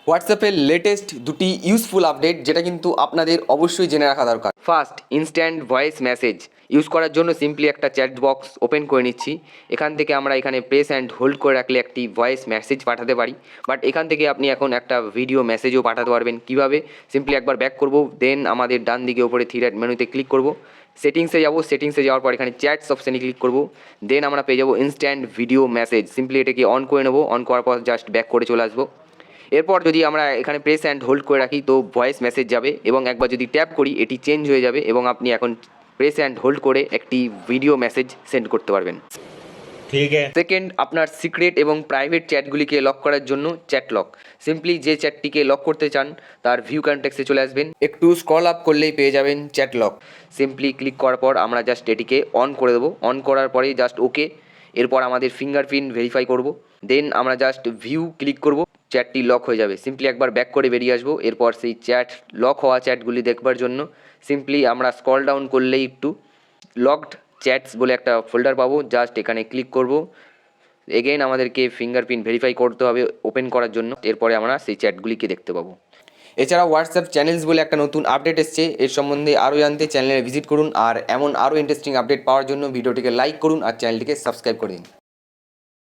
হোয়াটসঅ্যাপের লেটেস্ট দুটি useful update যেটা কিন্তু আপনাদের অবশ্যই জেনে রাখা দরকার। First, instant voice message use করার জন্য সিম্পলি একটা চ্যাট বক্স ওপেন করে নিচ্ছি। এখান থেকে আমরা এখানে প্রেস অ্যান্ড হোল্ড করে রাখলে একটি ভয়েস মেসেজ পাঠাতে পারি, বাট এখান থেকে আপনি এখন একটা ভিডিও মেসেজও পাঠাতে পারবেন। কীভাবে? সিম্পলি একবার ব্যাক করব, দেন আমাদের ডান দিকে উপরে থ্রি ডট মেনুতে ক্লিক করব, সেটিংসে যাব, সেটিংসে যাওয়ার পর এখানে চ্যাটস অপশানে ক্লিক করব, দেন আমরা পেয়ে যাবো ইনস্ট্যান্ট ভিডিও মেসেজ। সিম্পলি এটাকে অন করে নেবো, অন করার পর জাস্ট ব্যাক করে চলে আসবো। এরপর যদি আমরা এখানে প্রেস অ্যান্ড হোল্ড করে রাখি তো ভয়েস মেসেজ যাবে, এবং একবার যদি ট্যাপ করি এটি চেঞ্জ হয়ে যাবে এবং আপনি এখন প্রেস অ্যান্ড হোল্ড করে একটি ভিডিও মেসেজ সেন্ড করতে পারবেন। ঠিক আছে। সেকেন্ড, আপনার সিক্রেট এবং প্রাইভেট চ্যাটগুলিকে লক করার জন্য চ্যাট লক। সিম্পলি যে চ্যাটটিকে লক করতে চান তার ভিউ কন্টেক্সে চলে আসবেন, একটু স্ক্রল আপ করলেই পেয়ে যাবেন চ্যাট লক। সিম্পলি ক্লিক করার পর আমরা জাস্ট এটিকে অন করে দেবো, অন করার পরেই জাস্ট ওকে। এরপর আমাদের ফিঙ্গারপ্রিন্ট ভেরিফাই করব, দেন আমরা জাস্ট ভিউ ক্লিক করব, চ্যাটটি লক হয়ে যাবে। সিম্পলি একবার ব্যাক করে বেরিয়ে আসবো। এরপর সেই চ্যাট লক হওয়া চ্যাটগুলি দেখবার জন্য সিম্পলি আমরা স্ক্রল ডাউন করলেই একটু লকড চ্যাটস বলে একটা ফোল্ডার পাবো, জাস্ট এখানে ক্লিক করব। এগেইন আমাদেরকে ফিঙ্গারপ্রিন্ট ভেরিফাই করতে হবে ওপেন করার জন্য, এরপরে আমরা সেই চ্যাটগুলিকে দেখতে পাবো। এছাড়া হোয়াটসঅ্যাপ চ্যানেলস বলে একটা নতুন আপডেট এসছে, এর সম্বন্ধে আরও জানতে চ্যানেলে ভিজিট করুন, আর এমন আরও ইন্টারেস্টিং আপডেট পাওয়ার জন্য ভিডিওটিকে লাইক করুন আর চ্যানেলটিকে সাবস্ক্রাইব করে দিন।